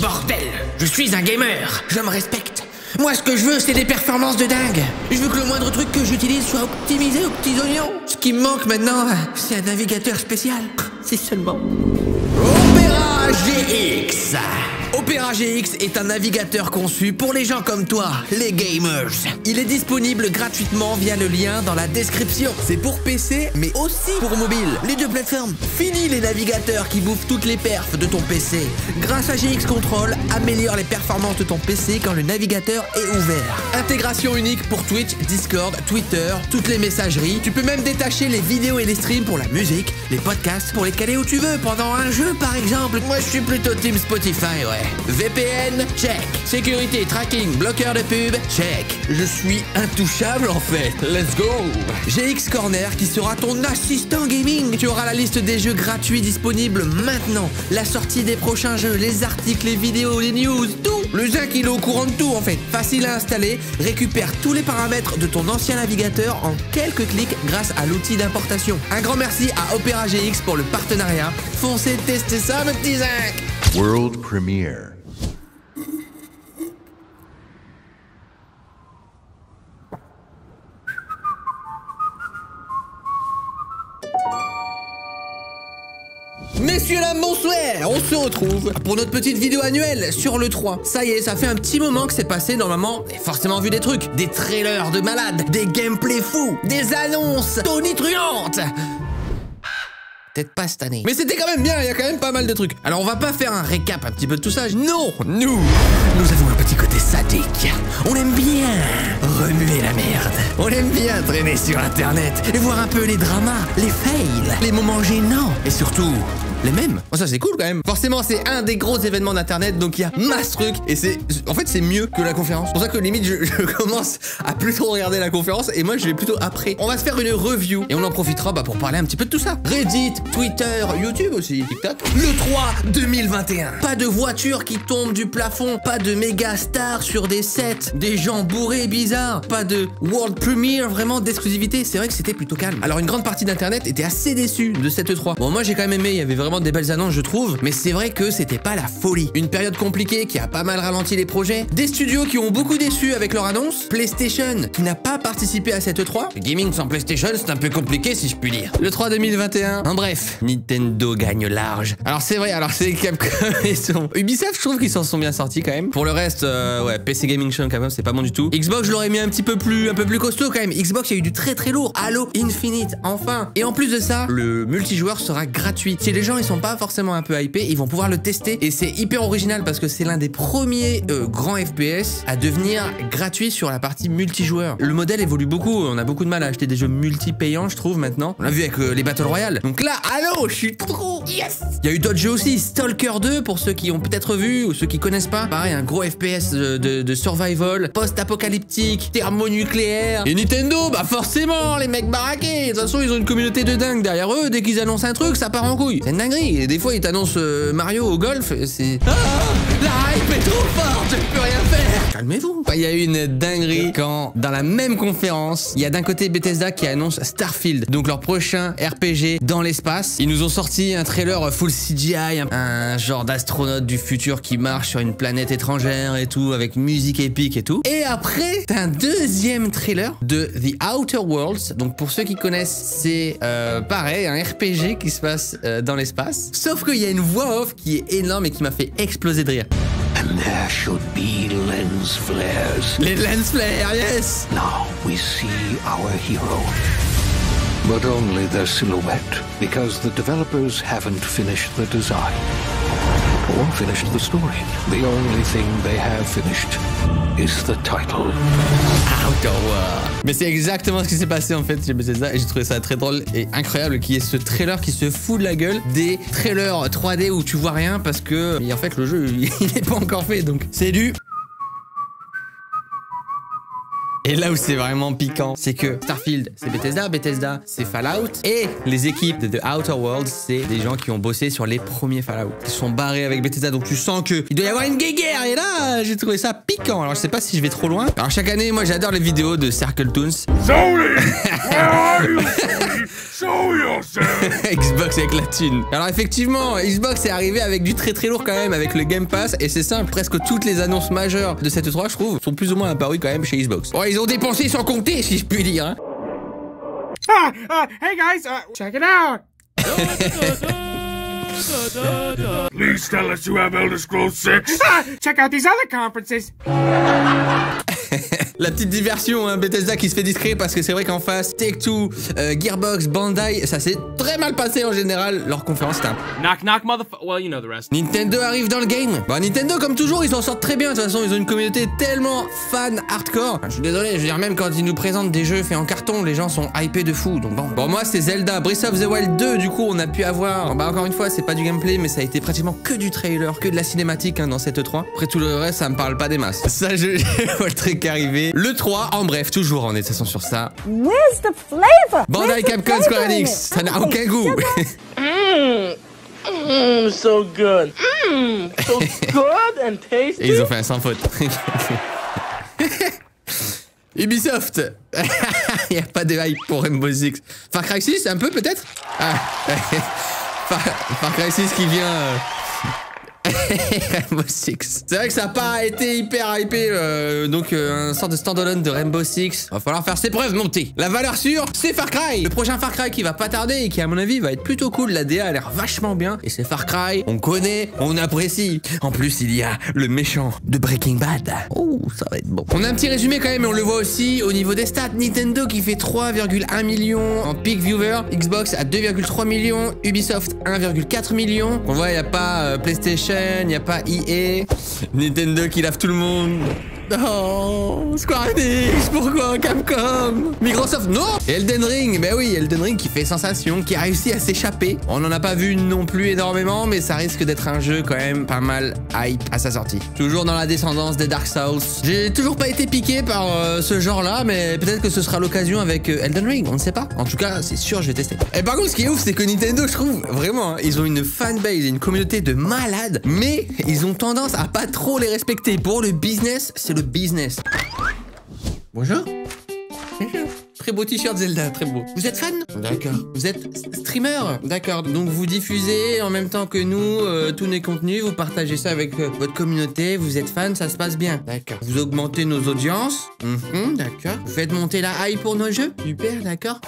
bordel. Je suis un gamer, je me respecte. Moi, ce que je veux, c'est des performances de dingue. Je veux que le moindre truc que j'utilise soit optimisé aux petits oignons. Ce qui me manque maintenant, c'est un navigateur spécial. C'est seulement Opera GX. Opera GX est un navigateur conçu pour les gens comme toi, les gamers. Il est disponible gratuitement via le lien dans la description. C'est pour PC, mais aussi pour mobile. Les deux plateformes. Fini les navigateurs qui bouffent toutes les perfs de ton PC. Grâce à GX Control, améliore les performances de ton PC quand le navigateur est ouvert. Intégration unique pour Twitch, Discord, Twitter, toutes les messageries. Tu peux même détacher les vidéos et les streams pour la musique, les podcasts, pour les caler où tu veux, pendant un jeu par exemple. Moi, je suis plutôt team Spotify, ouais. VPN, check. Sécurité, tracking, bloqueur de pub, check. Je suis intouchable en fait. Let's go. GX Corner qui sera ton assistant gaming. Tu auras la liste des jeux gratuits disponibles maintenant. La sortie des prochains jeux, les articles, les vidéos, les news, tout. Le zinc il est au courant de tout en fait. Facile à installer. Récupère tous les paramètres de ton ancien navigateur en quelques clics grâce à l'outil d'importation. Un grand merci à Opera GX pour le partenariat. Foncez tester ça, mes petits zinc. World premiere. Messieurs, dames, bonsoir. On se retrouve pour notre petite vidéo annuelle sur l'E3. Ça y est, ça fait un petit moment que c'est passé. Normalement, j'ai forcément vu des trucs. Des trailers de malades, des gameplays fous, des annonces tonitruantes. Peut-être pas cette année. Mais c'était quand même bien, il y a quand même pas mal de trucs. Alors on va pas faire un récap un petit peu de tout ça. Non, nous avons un petit côté sadique. On aime bien remuer la merde. On aime bien traîner sur internet et voir un peu les dramas, les fails, les moments gênants et surtout les mêmes. Oh, ça c'est cool quand même. Forcément c'est un des gros événements d'internet, donc il y a masse trucs et en fait c'est mieux que la conférence. C'est pour ça que limite je commence à plutôt regarder la conférence et moi je vais plutôt après. On va se faire une review et on en profitera pour parler un petit peu de tout ça. Reddit, Twitter, YouTube aussi, TikTok. Le 3 2021. Pas de voiture qui tombe du plafond, pas de méga stars sur des sets, des gens bourrés bizarres, pas de world premiere vraiment d'exclusivité. C'est vrai que c'était plutôt calme. Alors une grande partie d'internet était assez déçue de cette E3. Bon, moi j'ai quand même aimé, il y avait vraiment des belles annonces je trouve, mais c'est vrai que c'était pas la folie. Une période compliquée qui a pas mal ralenti les projets, des studios qui ont beaucoup déçu avec leur annonce, PlayStation qui n'a pas participé à cette E3. Le gaming sans PlayStation c'est un peu compliqué si je puis dire. Le 3 2021. En bref, Nintendo gagne large. Alors c'est vrai, alors c'est Capcom et son Ubisoft, je trouve qu'ils s'en sont bien sortis quand même. Pour le reste, ouais, PC Gaming Show quand même, c'est pas bon du tout. Xbox, je l'aurais mis un petit peu plus costaud quand même. Xbox, il y a eu du très très lourd. Halo Infinite, enfin. Et en plus de ça, le multijoueur sera gratuit. Si les gens ils sont pas forcément un peu hypés, ils vont pouvoir le tester et c'est hyper original parce que c'est l'un des premiers grands FPS à devenir gratuit sur la partie multijoueur. Le modèle évolue beaucoup, on a beaucoup de mal à acheter des jeux multi-payants je trouve maintenant. On l'a vu avec les Battle Royale. Donc là, Halo, je suis trop yes. Il y a eu d'autres jeux aussi, Stalker 2 pour ceux qui ont peut-être vu ou ceux qui connaissent pas. Pareil, un gros FPS de survival, post-apocalyptique, thermonucléaire. Et Nintendo, bah forcément, les mecs baraqués. De toute façon, ils ont une communauté de dingue derrière eux. Dès qu'ils annoncent un truc, ça part en couille. C'est une dinguerie. Et des fois, ils t'annoncent Mario au golf. C'est... Ah, la hype est trop forte, je peux rien faire. Calmez-vous. Il y a eu une dinguerie quand, dans la même conférence, il y a d'un côté Bethesda qui annonce Starfield, donc leur prochain RPG dans l'espace. Ils nous ont sorti un trailer full CGI, un genre d'astronaute du futur qui marche sur une planète étrangère et tout, avec musique épique et tout. Et après, t'as un deuxième trailer de The Outer Worlds. Donc pour ceux qui connaissent, c'est pareil, un RPG qui se passe dans l'espace. Sauf qu'il y a une voix off qui est énorme et qui m'a fait exploser de rire. And there should be lens flares. Les lens flares, yes. Now we see our hero. But only their silhouette, because the developers haven't finished the design or finished the story. The only thing they have finished is the title. Outer World. Mais c'est exactement ce qui s'est passé en fait chez Bethesda et j'ai trouvé ça très drôle et incroyable qu'il y ait ce trailer qui se fout de la gueule des trailers 3D où tu vois rien parce que en fait le jeu il n'est pas encore fait donc c'est du... Et là où c'est vraiment piquant, c'est que Starfield, c'est Bethesda, Bethesda, c'est Fallout. Et les équipes de The Outer Worlds, c'est des gens qui ont bossé sur les premiers Fallout. Ils sont barrés avec Bethesda, donc tu sens qu'il doit y avoir une guéguerre. Et là, j'ai trouvé ça piquant. Alors je sais pas si je vais trop loin. Alors chaque année, moi j'adore les vidéos de Circle Toons. Show yourself. Xbox avec la thune. Alors effectivement, Xbox est arrivé avec du très lourd quand même, avec le Game Pass, et c'est simple, presque toutes les annonces majeures de cette E3, je trouve, sont plus ou moins apparues quand même chez Xbox. Bon, ils ont dépensé sans compter, si je puis dire, hein. Hey guys, check it out. Please tell us you have Elder Scrolls 6. Check out these other conferences. La petite diversion, hein, Bethesda qui se fait discret parce que c'est vrai qu'en face, Take-Two, Gearbox, Bandai, ça s'est très mal passé en général. Leur conférence c'était un... Knock knock motherfucker. Well, you know the rest. Nintendo arrive dans le game. Bah Nintendo comme toujours ils s'en sortent très bien. De toute façon ils ont une communauté tellement fan hardcore. Enfin, je suis désolé, je veux dire même quand ils nous présentent des jeux faits en carton, les gens sont hypés de fou. Donc bon moi c'est Zelda Breath of the Wild 2. Du coup on a pu avoir, bah encore une fois c'est pas du gameplay mais ça a été pratiquement que du trailer, que de la cinématique hein, dans cette E3. Après tout le reste ça me parle pas des masses. Ça je vois le truc arriver. Le 3 en bref toujours on est de toute façon sur ça. Where's the flavor? Bandai Capcom Square Enix, ça n'a aucun goût. So good. So good and tasty. Et ils ont fait un sans faute. Ubisoft. Il n'y a pas de hype pour Rainbow Six. Far Cry 6 un peu peut-être. Far Cry 6 qui vient... Rainbow Six. C'est vrai que ça n'a pas été hyper hypé, donc un sort de standalone de Rainbow Six. Va falloir faire ses preuves, monter. La valeur sûre, c'est Far Cry. Le prochain Far Cry qui va pas tarder et qui à mon avis va être plutôt cool. La DA a l'air vachement bien. Et c'est Far Cry, on connaît, on apprécie. En plus, il y a le méchant de Breaking Bad. Oh, ça va être bon. On a un petit résumé quand même et on le voit aussi au niveau des stats. Nintendo qui fait 3,1 millions en peak viewer. Xbox à 2,3 millions. Ubisoft 1,4 millions. On voit, il n'y a pas PlayStation. Il n'y a pas EA, Nintendo qui lave tout le monde. Oh, Square Enix, pourquoi Capcom, Microsoft, non. Elden Ring, ben oui, Elden Ring qui fait sensation, qui a réussi à s'échapper. On n'en a pas vu non plus énormément, mais ça risque d'être un jeu quand même pas mal hype à sa sortie. Toujours dans la descendance des Dark Souls. J'ai toujours pas été piqué par ce genre-là, mais peut-être que ce sera l'occasion avec Elden Ring, on ne sait pas. En tout cas, c'est sûr, je vais tester. Et par contre, ce qui est ouf, c'est que Nintendo, je trouve, vraiment, hein, ils ont une fanbase et une communauté de malades, mais ils ont tendance à pas trop les respecter. Pour le business, c'est le business. Bonjour. Très beau t-shirt Zelda, très beau. Vous êtes fan? D'accord. Vous êtes streamer? D'accord. Donc vous diffusez en même temps que nous tous nos contenus, vous partagez ça avec votre communauté, vous êtes fan, ça se passe bien. D'accord. Vous augmentez nos audiences. D'accord. Vous faites monter la hype pour nos jeux. Super, d'accord.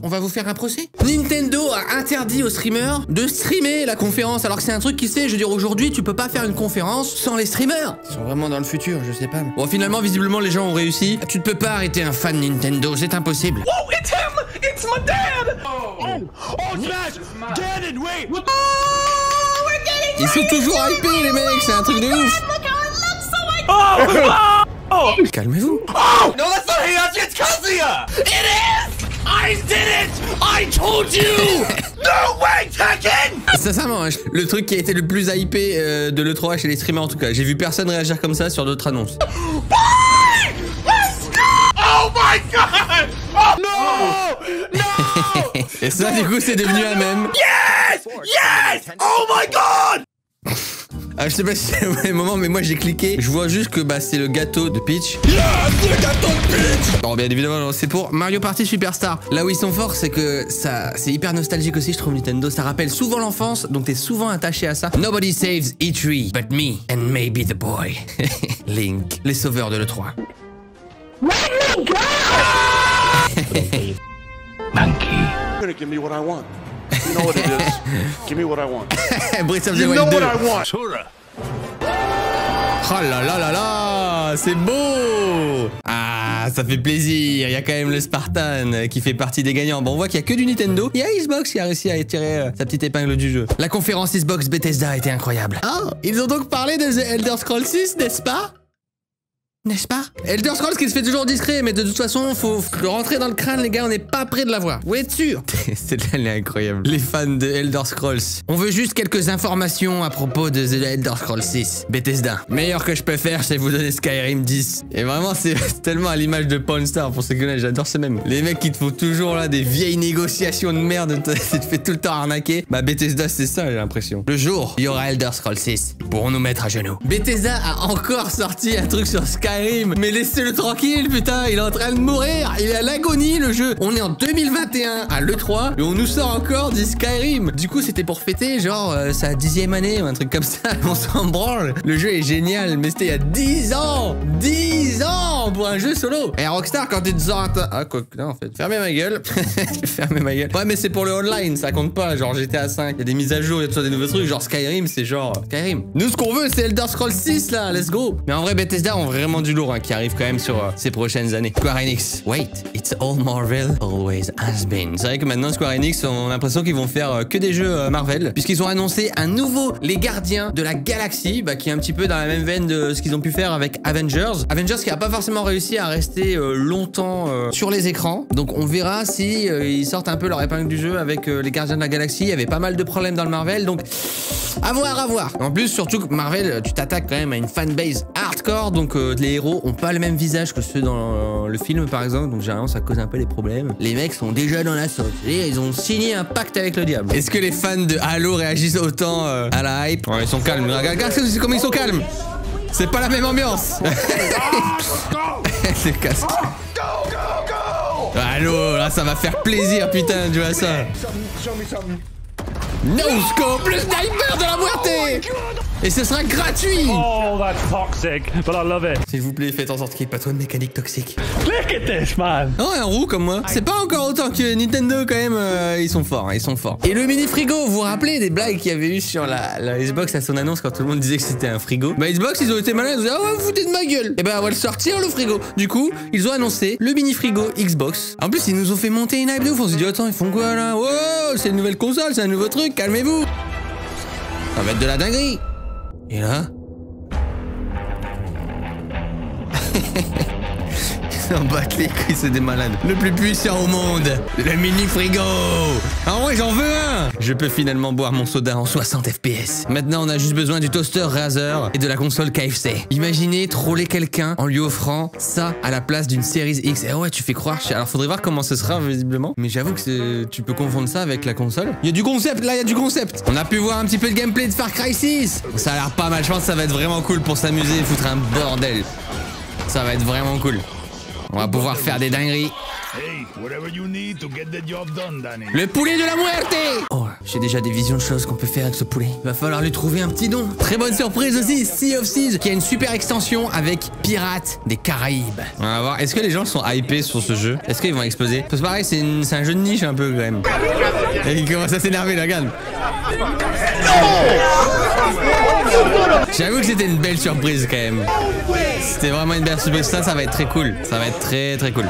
On va vous faire un procès. Nintendo a interdit aux streamers de streamer la conférence, alors que c'est un truc qui sait, je veux dire, aujourd'hui, tu peux pas faire une conférence sans les streamers. Ils sont vraiment dans le futur, je sais pas. Bon, finalement, visiblement, les gens ont réussi. Tu ne peux pas arrêter un fan Nintendo, c'est impossible. Oh, it's him! It's my dad! Smash! Get it, wait! Oh, we're getting Ils sont toujours hypés, les mecs, c'est un truc de ouf. Look how it looks so like... Oh! Calmez-vous. Oh! No, that's not Heihachi, it's Kazuya! It is! I did it! I told you! No way, Tekken! Sincèrement, hein, le truc qui a été le plus hypé de l'E3 chez les streamers en tout cas. J'ai vu personne réagir comme ça sur d'autres annonces. Let's go! Oh my god! Oh no! No! Et ça, du coup, c'est devenu un mème. Yes! Yes! Oh my god! Ah, je sais pas si c'est le même moment, mais moi j'ai cliqué. Je vois juste que bah c'est le gâteau de Peach. Yes! Le gâteau de Peach! Bon, bien évidemment, c'est pour Mario Party Superstar. Là où ils sont forts, c'est que ça, c'est hyper nostalgique aussi, je trouve, Nintendo. Ça rappelle souvent l'enfance, donc t'es souvent attaché à ça. Nobody saves E3 but me and maybe the boy. Link, les sauveurs de l'E3. Monkey. You're gonna give me what I want. You know what it is. Give me what I want. Breath of the You Wild know 2. what I want. Sora. Oh là là là là, c'est beau. Ah, ça fait plaisir. Il y a quand même le Spartan qui fait partie des gagnants. Bon, on voit qu'il y a que du Nintendo. Il y a Xbox qui a réussi à tirer sa petite épingle du jeu. La conférence Xbox Bethesda a été incroyable. Oh, ils ont donc parlé de The Elder Scrolls 6, n'est-ce pas? N'est-ce pas? Elder Scrolls qui se fait toujours discret, mais de toute façon, faut le rentrer dans le crâne, les gars, on n'est pas près de la voir. Vous êtes sûr? Celle-là, elle est incroyable. Les fans de Elder Scrolls. On veut juste quelques informations à propos de The Elder Scrolls 6. Bethesda. Meilleur que je peux faire, c'est vous donner Skyrim 10. Et vraiment, c'est tellement à l'image de Pawn Star, pour ceux qui connaissent, j'adore ce même. Les mecs qui te font toujours là des vieilles négociations de merde, tu te fais tout le temps arnaquer. Bah, Bethesda, c'est ça, j'ai l'impression. Le jour, il y aura Elder Scrolls 6. Ils pourront nous mettre à genoux. Bethesda a encore sorti un truc sur Skyrim. Skyrim. Mais laissez-le tranquille, putain, il est en train de mourir. Il est à l'agonie, le jeu. On est en 2021 à l'E3 et on nous sort encore du Skyrim. Du coup, c'était pour fêter, genre, sa 10e année ou un truc comme ça. On s'en branle. Le jeu est génial, mais c'était il y a 10 ans. 10 ans pour un jeu solo. Et Rockstar, quand tu te sors... Ah, quoi que non, en fait. Fermez ma gueule. Fermez ma gueule. Ouais, mais c'est pour le online, ça compte pas. Genre GTA 5, il y a des mises à jour, il y a des nouveaux trucs. Genre Skyrim, c'est genre... Skyrim. Nous, ce qu'on veut, c'est Elder Scrolls 6, là. Let's go. Mais en vrai, Bethesda ont vraiment du lourd, hein, qui arrive quand même sur ces prochaines années. Square Enix. Wait, it's all Marvel, always has been. C'est vrai que maintenant, Square Enix, on a l'impression qu'ils vont faire que des jeux Marvel, puisqu'ils ont annoncé un nouveau Les Gardiens de la Galaxie, qui est un petit peu dans la même veine de ce qu'ils ont pu faire avec Avengers. Avengers qui a pas forcément réussi à rester longtemps sur les écrans. Donc on verra si ils sortent un peu leur épingle du jeu avec les Gardiens de la Galaxie. Il y avait pas mal de problèmes dans le Marvel, donc à voir, à voir. En plus, surtout que Marvel, tu t'attaques quand même à une fanbase hardcore, donc les héros ont pas le même visage que ceux dans le film par exemple, donc généralement ça cause un peu des problèmes. Les mecs sont déjà dans la sauce, et ils ont signé un pacte avec le diable. Est-ce que les fans de Halo réagissent autant à la hype? Ouais, ils sont calmes. Regarde comment ils sont calmes. C'est pas la même ambiance. C'est casque. Halo, là ça va faire plaisir, putain, tu vois ça. No scope, le sniper de la muerte. Et ce sera gratuit. Oh, that's toxic, but I love it. S'il vous plaît, faites en sorte qu'il n'y ait pas trop de mécanique toxique. Look at this, man. Non, un roux comme moi. C'est pas encore autant que Nintendo quand même. Ils sont forts, ils sont forts. Et le mini frigo, vous vous rappelez des blagues qu'il y avait eu sur la Xbox à son annonce quand tout le monde disait que c'était un frigo? Bah Xbox, ils ont été malins, ils ont dit ah ouais, vous foutez de ma gueule. Et bah on va le sortir le frigo. Du coup, ils ont annoncé le mini frigo Xbox. En plus, ils nous ont fait monter une hype de ouf. On s'est dit attends, ils font quoi là? Oh, c'est une nouvelle console, c'est un nouveau truc, calmez-vous. Ça va être de la dinguerie. Et là ils en battent les couilles, c'est des malades. Le plus puissant au monde, le mini frigo. Ah ouais, j'en veux un. Je peux finalement boire mon soda en 60 FPS. Maintenant, on a juste besoin du toaster Razer et de la console KFC. Imaginez troller quelqu'un en lui offrant ça à la place d'une Series X. Et ouais, tu fais croire. Alors, faudrait voir comment ce sera visiblement. Mais j'avoue que tu peux confondre ça avec la console. Il y a du concept, là, il y a du concept. On a pu voir un petit peu de gameplay de Far Cry 6. Ça a l'air pas mal. Je pense que ça va être vraiment cool pour s'amuser et foutre un bordel. Ça va être vraiment cool. On va pouvoir faire des dingueries. Le poulet de la muerte. Oh, j'ai déjà des visions de choses qu'on peut faire avec ce poulet. Il va falloir lui trouver un petit nom. Très bonne surprise aussi, Sea of Thieves, qui a une super extension avec Pirates des Caraïbes. On va voir, est-ce que les gens sont hypés sur ce jeu? Est-ce qu'ils vont exploser? Parce que pareil, c'est un jeu de niche un peu quand même. Et il commence à s'énerver, là, regarde. J'avoue que c'était une belle surprise quand même. C'était vraiment une belle surprise. Ça va être très cool. Ça va être très très cool.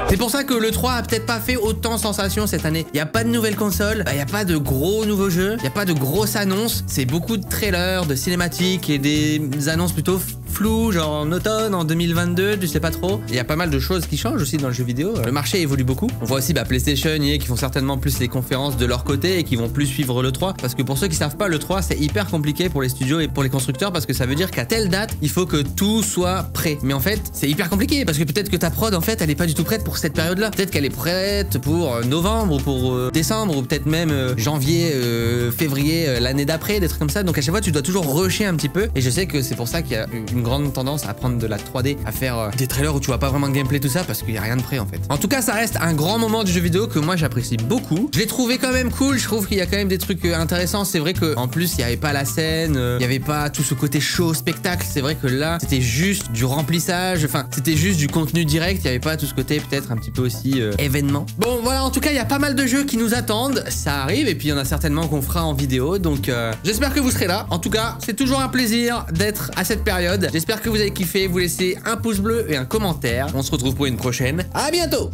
C'est pour ça que le 3 a peut-être pas fait autant sensation cette année. Il n'y a pas de nouvelles consoles, il n'y a pas de gros nouveaux jeux, il n'y a pas de grosses annonces. C'est beaucoup de trailers, de cinématiques et des annonces plutôt floues, genre en automne, en 2022, tu sais pas trop. Il y a pas mal de choses qui changent aussi dans le jeu vidéo. Le marché évolue beaucoup. On voit aussi PlayStation, EA qui font certainement plus les conférences de leur côté et qui vont plus suivre le 3. Parce que pour ceux qui savent pas, le 3 c'est hyper compliqué pour les studios et pour les constructeurs parce que ça veut dire qu'à telle date, il faut que tout soit prêt. Mais en fait, c'est hyper compliqué parce que peut-être que ta prod en fait, elle est pas du tout prête pour cette période-là. Peut-être qu'elle est prête pour novembre ou pour décembre ou peut-être même janvier, février, l'année d'après, des trucs comme ça. Donc à chaque fois, tu dois toujours rusher un petit peu. Et je sais que c'est pour ça qu'il y a une grande tendance à prendre de la 3D, à faire des trailers où tu vois pas vraiment de gameplay, tout ça, parce qu'il y a rien de prêt en fait. En tout cas, ça reste un grand moment du jeu vidéo que moi j'apprécie beaucoup. Je l'ai trouvé quand même cool. Je trouve qu'il y a quand même des trucs intéressants. C'est vrai que en plus, il y avait pas la scène, il y avait pas tout ce côté show, spectacle. C'est vrai que là, c'était juste du remplissage. Enfin, c'était juste du contenu direct. Il y avait pas tout ce côté peut-être un petit peu aussi événement. Bon, voilà. En tout cas, il y a pas mal de jeux qui nous attendent. Ça arrive et puis il y en a certainement qu'on fera en vidéo. Donc, j'espère que vous serez là. En tout cas, c'est toujours un plaisir d'être à cette période. J'espère que vous avez kiffé. Vous laissez un pouce bleu et un commentaire. On se retrouve pour une prochaine. À bientôt.